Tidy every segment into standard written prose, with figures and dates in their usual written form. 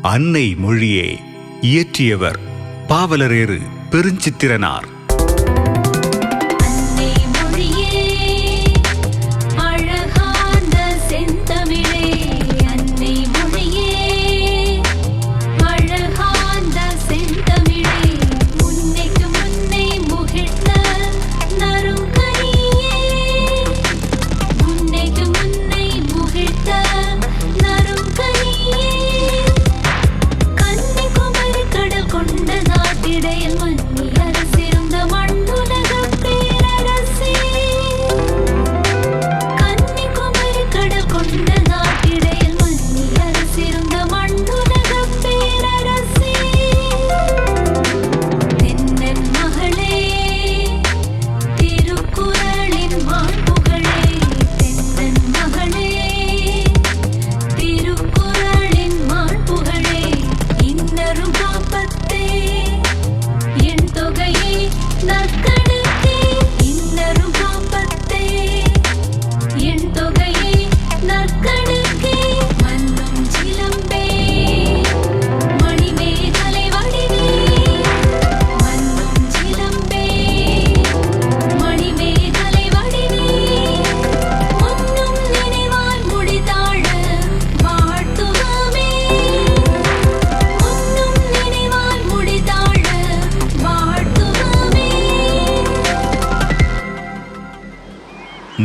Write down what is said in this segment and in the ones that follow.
அன்னை மொழியே. இயற்றியவர் பாவலரேறு பெருஞ்சித்திரனார்.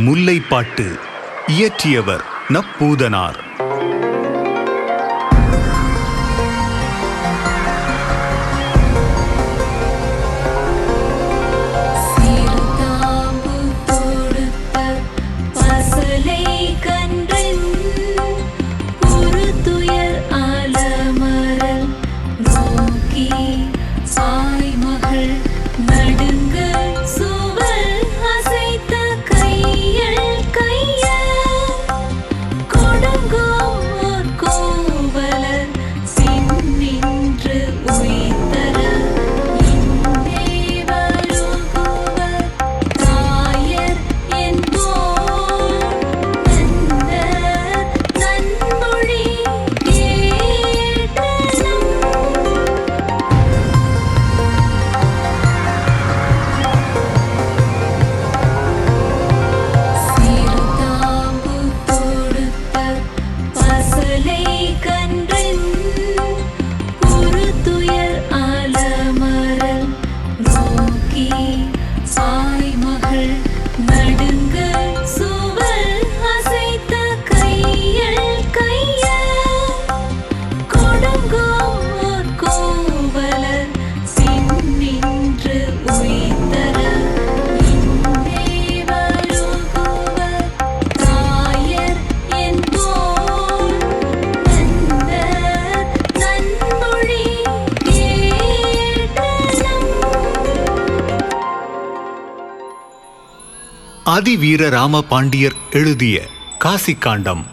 முல்லைப்பாட்டு. இயற்றியவர் நப்பூதனார். அதிவீர ராம பாண்டியர் எழுதிய காசிக்காண்டம்.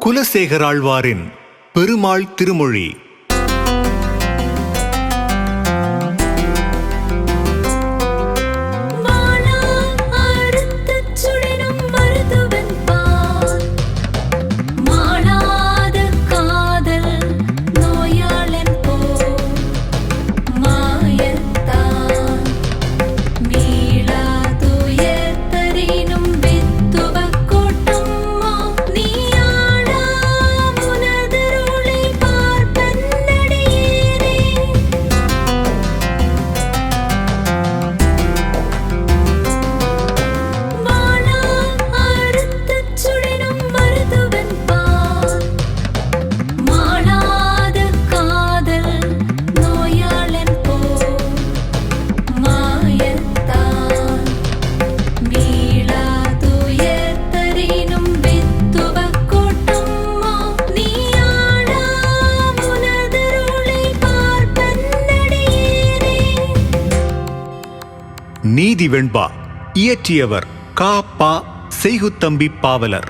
குலசேகராழ்வாரின் பெருமாள் திருமொழி. மாளா நீதி வெண்பா. இயற்றியவர் கா. பா. செய்குத்தம்பி பாவலர்.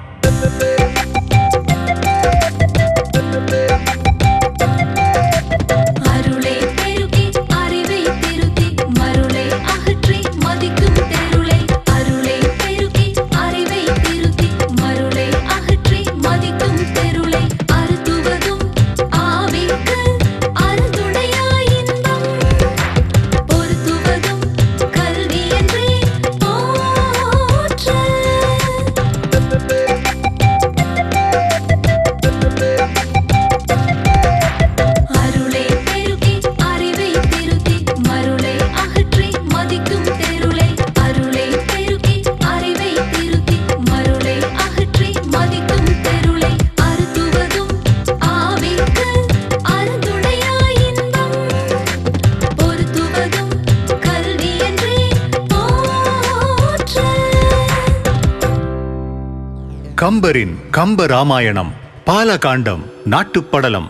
கம்பரின் கம்ப ராமாயணம். பாலகாண்டம். நாட்டுப்படலம்.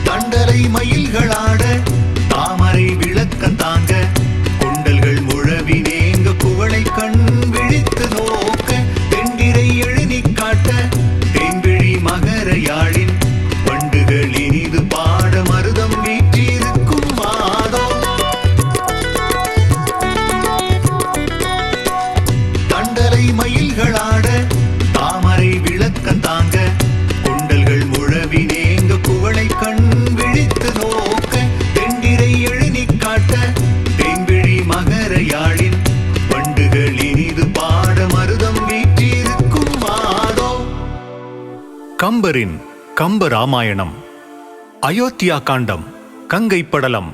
தண்டலை மயில்களாட தாமரை விளக்கம் தாங்க கொண்டல்கள் முழவி நேங்க குவளை கண் விழித்து நோக்க தெண்டிரை எழுதி காட்ட தேன்விழி மகர யாழின் பண்டுகள் இனிது பாட மருதம் வீற்றிருக்கும் மாதோ. தண்டலை மயில்களாட தாமரை விளக்கம் தாங்க கொண்டல்கள் முழவி நேங்க குவளை கண் விழித்து நோக்க தெண்டிரை எழுதி காட்ட தேன்விழி மகர யாழின் பண்டுகள் இனிது பாட மருதம் வீற்றிருக்கும் மாதோ. கம்பரின் கம்ப ராமாயணம். அயோத்தியா காண்டம். கங்கை படலம்.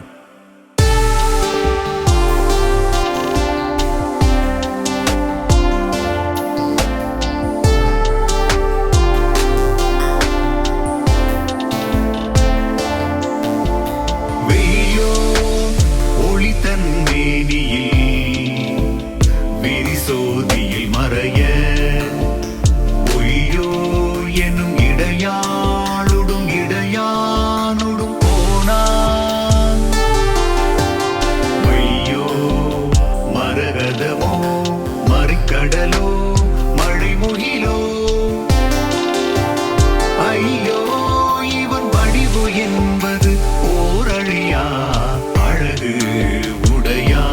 விரிசோதியில் மறைய பொய்யோ எனும் இடையாளுடும் இடையானுடும் போனான். பொய்யோ மரகதமோ மறிக்கடலோ மழைமுகிலோ ஐயோ இவன் வடிவு என்பது ஓரழியா அழகு உடையா.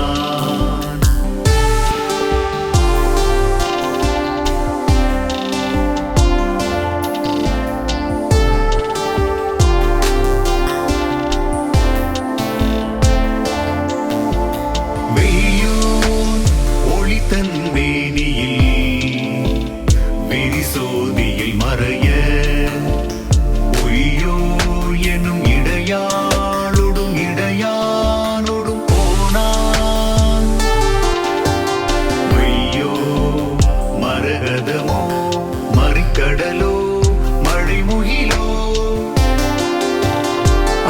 விரிசோதியில் மறைய பொய்யோ எனும் இடையாளுடும் இடையானுடும் போனான். பொய்யோ மரகதமோ மறிக்கடலோ மழைமுகிலோ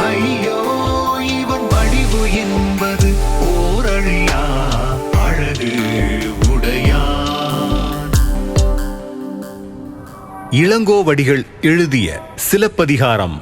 ஐயோ இவன் வடிவு என்பது ஓரழியா அழகு உடையா. இளங்கோவடிகள் எழுதிய சிலப்பதிகாரம்.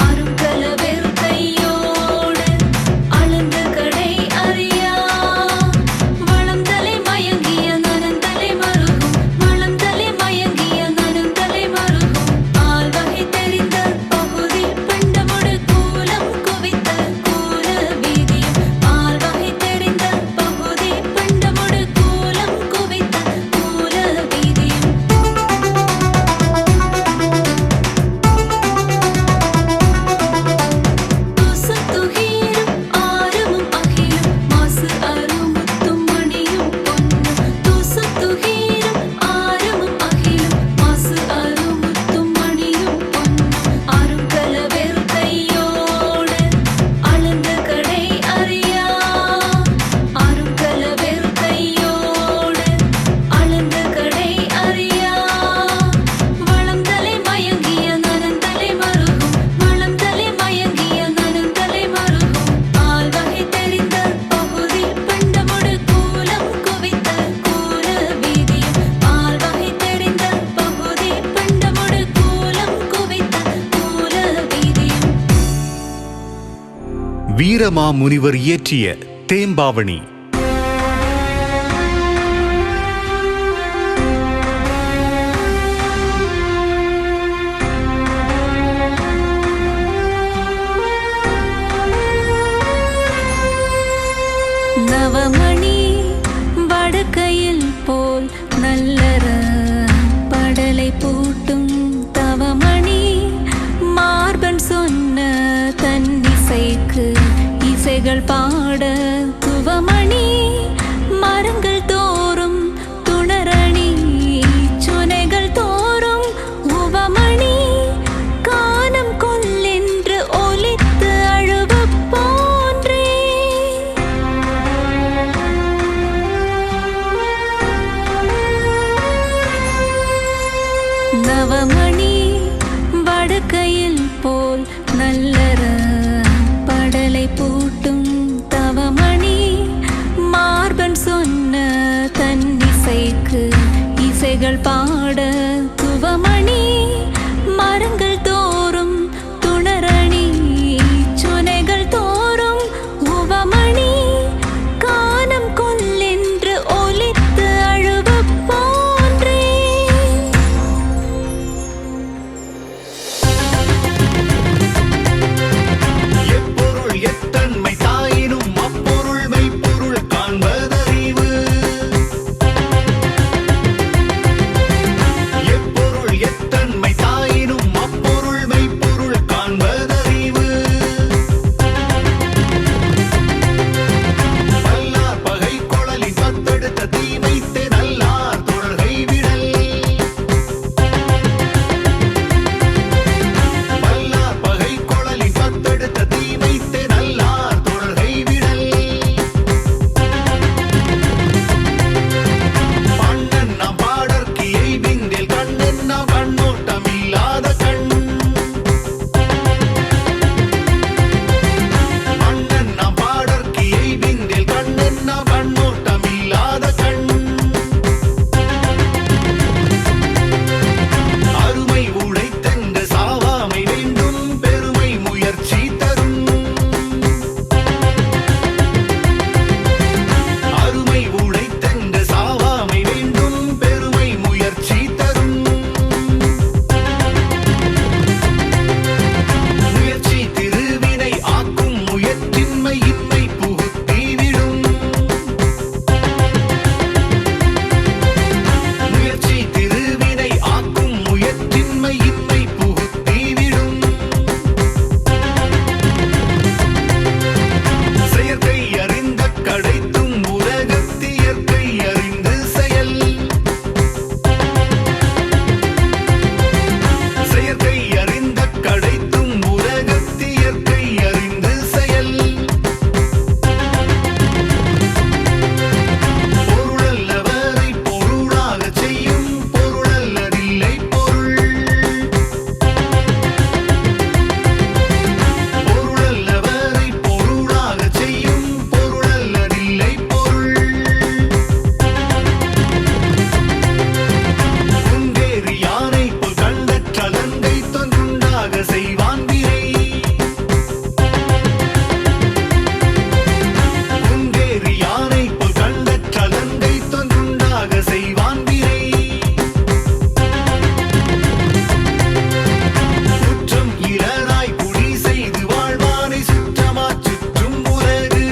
அருங்கல வெறுக்கையோடு அளந்த கடை வீரமாமுனிவர் இயற்றிய தேம்பாவணி. நவமணி வடக்கையில் போல் நல்லற படலை பூட்டும் தவமணி மார்பன் சொன்ன தன்னிசைக்கு இசைகள் பாட துவமணி மரங்கள் தோறும் துணரணி சுனைகள் தோறும் உவமணி கானம் கொல்லென்று ஒலித்து அழுவ போன்றே. நவமணி வடக்கையில் போல் நல்லற படலை பூட்டும் தவமணி மார்பன் சொன்ன தன்னிசைக்கு இசைகள் பாட துவமணி மரங்கள் தோறும் துணரணி சுனைகள் தோறும் உவமணி கானம் கொல்லென்று ஒலித்து அழுவ போன்றே. எப்பொருள் எத்தன்மை தாயினும் அப்பொருள் மெய்ப்பொருள் காண்பதறிவு. எப்பொருள் எத்தன்மை தாயினும் அப்பொருள் மெய்ப்பொருள் காண்பதறிவு. வல்லார் பகை கொளலின் பத்தெடுத்த தீமைத்தே நல்லார் தொடர்கை விடல். வல்லார் பகை கொளலின் பத்தெடுத்த தீமைத்தே நல்லார் தொடர்கை விடல். பண்ணன் நாம் பாடற்கு எய்விந்தில் கண்ணன் நாம் கண்ணோட்டம் இல்லாத கண். பண்ணன் நாம் பாடற்கு எய்விந்தில் கண்ணன் நாம் கண்ணோட்டம் இல்லாத கண். அருமை உழைத்தென்று சாவாமை வேண்டும் பெருமை முயற்சி தரும். அருமை உழைத்தென்று சாவாமை வேண்டும் பெருமை முயற்சி தரும். முயற்சி திருவினை ஆக்கும் முயற்றின்மை இன்மை புகுத்திவிடும். முயற்சி திருவினை ஆக்கும் முயற்றின்மை இன்மை புகுத்திவிடும். செயற்கை அறிந்த கடைத்தும் உலகத்து இயற்கை அறிந்து செயல். செயற்கை அறிந்த கடைத்தும் உலகத்து இயற்கை அறிந்து செயல். பொருளல்லவரை பொருளாகச் செய்யும் பொருளல்லதில்லை பொருள். பொருளல்லவரை பொருளாகச் செய்யும் பொருளல்லதில்லை பொருள். குன்றேறி யானை போல் கண்டற்றலங்கை தொன்றுண்டாக செய்வான் விரை. குன்றேறி யானை போல் கண்டற்றலங்கை தொன்றுண்டாக செய்வான் விரை. குற்றம் இலராய் குடி செய்து வாழ்வானை சுற்றமாச் சுற்றும் உலகு.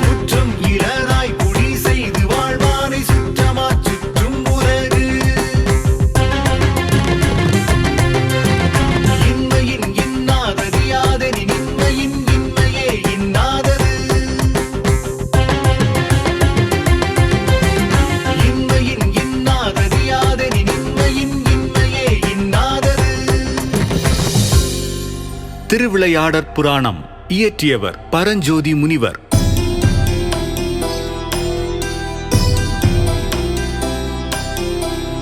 குற்றம் இலராய் குடி செய்து வாழ்வானை சுற்றமாச் சுற்றும் உலகு. இன்மையின் இன்னாதது யாதெனின் இன்மையின் இன்மையே இன்னாதது. இன்மையின் இன்னாதது யாதெனின் இன்மையின் இன்மையே இன்னாதது. திருவிளையாடற் புராணம் இயற்றியவர் பரஞ்சோதி முனிவர்.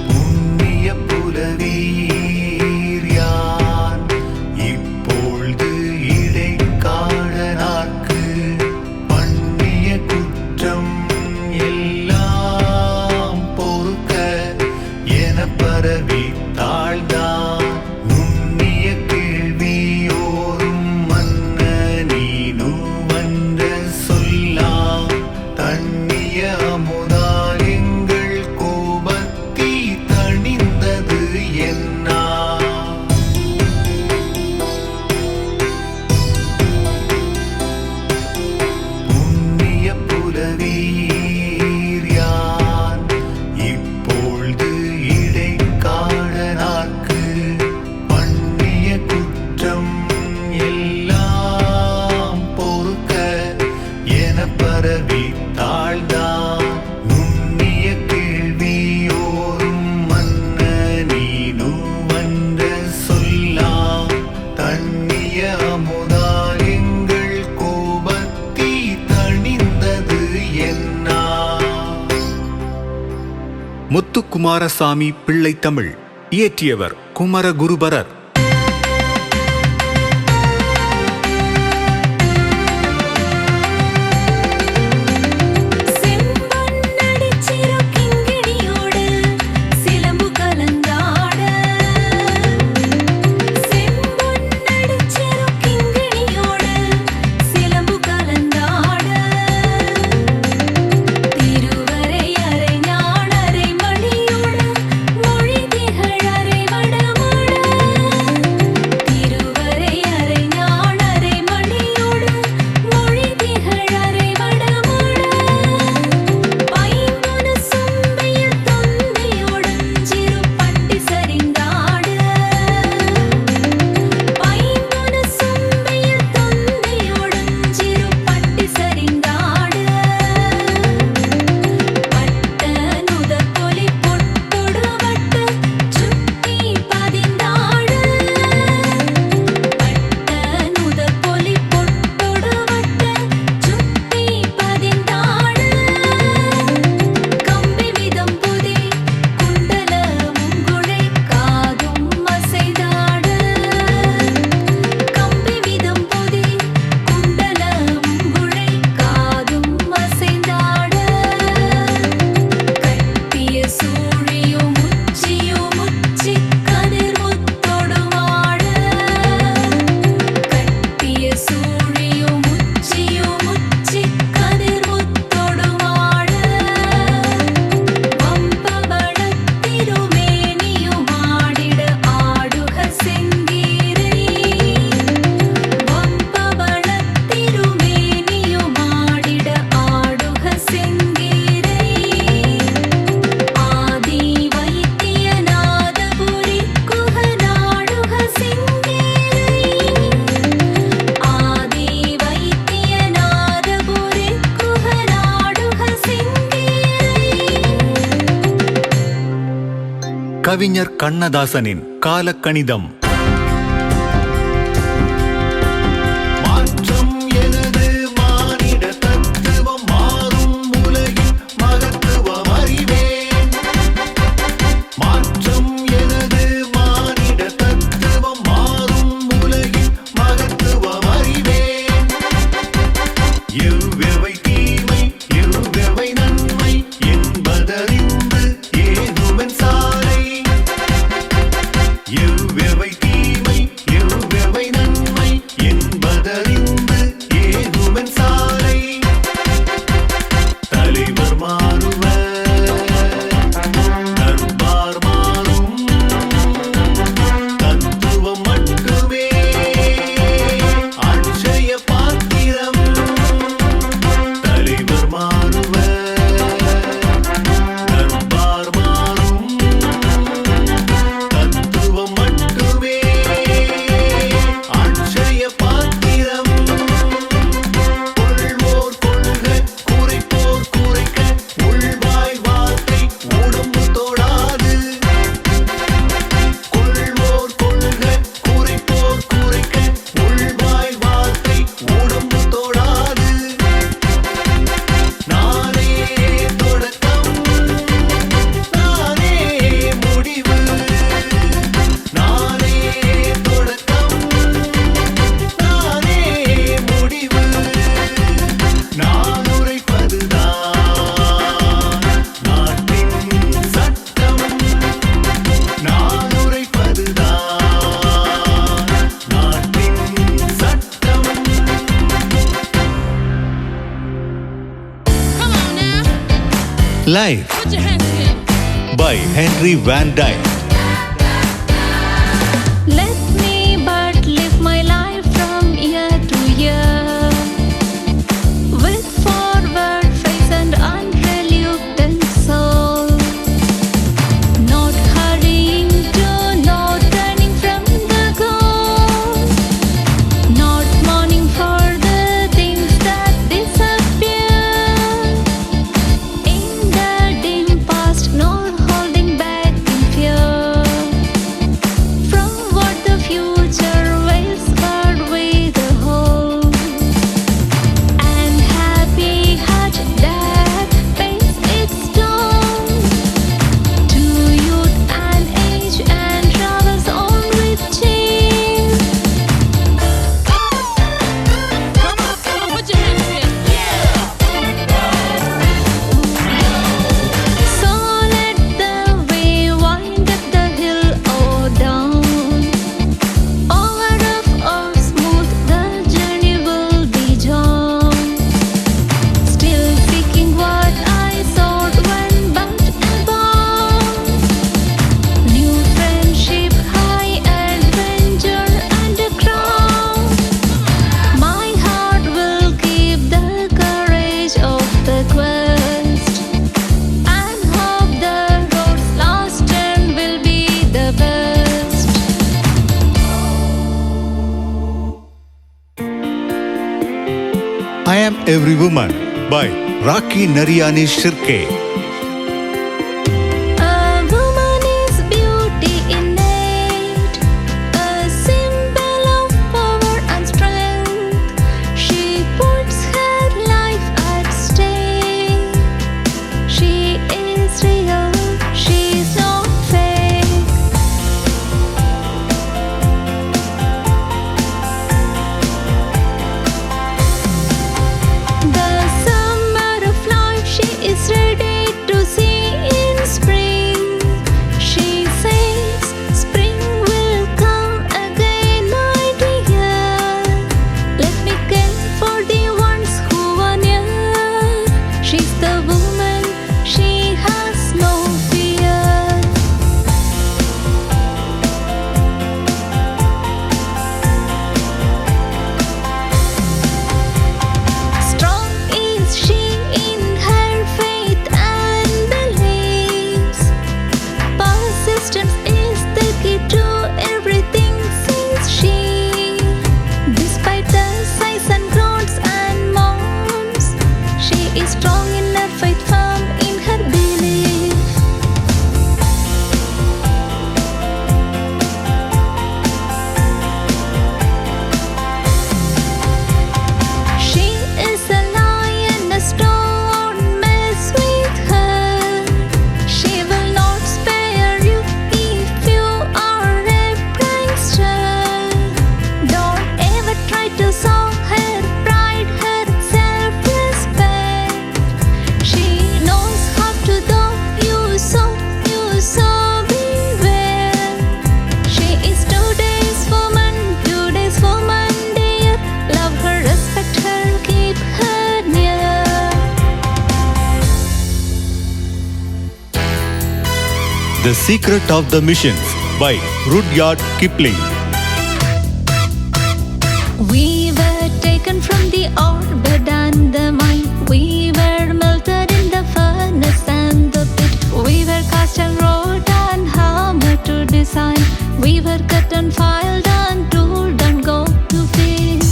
புண்ணிய புலவீர் யான் இப்பொழுது இடைக்காடனார்க்கு பண்ணிய குற்றம் எல்லாம் பொறுக்க என பரவி தாழ்ந்தான். நுண்ணிய கேள்வி முத்துக்குமாரசாமி பிள்ளை தமிழ். இயற்றியவர் குமரகுருபரர். கவிஞர் கண்ணதாசனின் காலக்கணிதம். Life by Henry Van Dyke. Let me but live my life from year to year, with forward face and unreluctant soul, not hurrying to, not turning from the goal, not mourning for the things that disappear in the dim past, nor holding back in fear. Every Woman by Rakhi Nariani Shirke. A woman is beauty innate, a symbol of power and strength. She puts her life at stake. She is real, she's not fake. The summer of life she is ready to see in spring. She says spring will come again, my dear. Let me care for the ones who are near. She's the woman, she has no fear. Strong is she in her faith and beliefs. Persistence is the key to everything, says she. Despite the sighs and groans and moans, she is strong in her faith, firm in her belief. She is a lioness, don't mess with her. She will not spare you if you are a prankster. Don't ever try to solve her pride, her self-respect. She knows how to do you so beware. She is today's woman, dear. Love her, respect her, keep her near. The Secret of the Missions by Rudyard Kipling. We were taken from the orbit and the mind. We were melted in the furnace and the pit. We were cast and wrought and hammered to design. We were cut and filed and tooled and go to fit.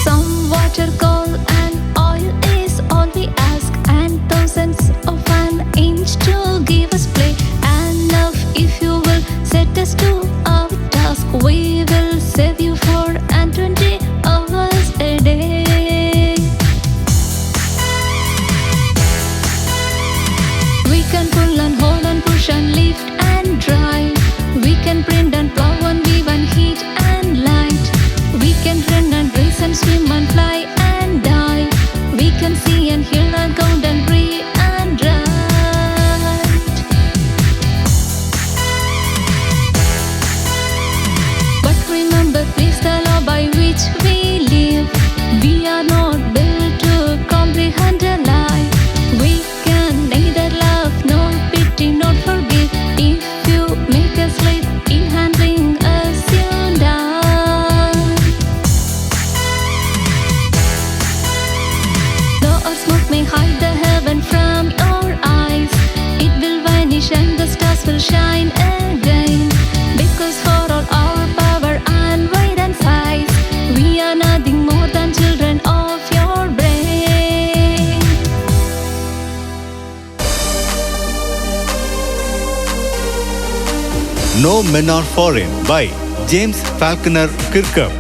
Some water, coal and oil is all we ask, and thousands of an inch to give us play. Enough if you will set us to our task. We will save you 4 and 20 hours a day. We can pull and hold and push and lift and drive. We can print and plow and weave and heat and light. We can run and race and swim and fly and dive. We can see and hear and count and read and write. But remember, please, the law by which we live. We are not built to comprehend a lie. We can neither love nor pity nor forgive. If you make us slip in handling us, you die. Though our smoke may hide the heaven from your eyes, it will vanish and the stars will shine again. Because for all our power and weight and size, we are nothing more than children of your brain. No Men Are Foreign by James Falconer Kirkup.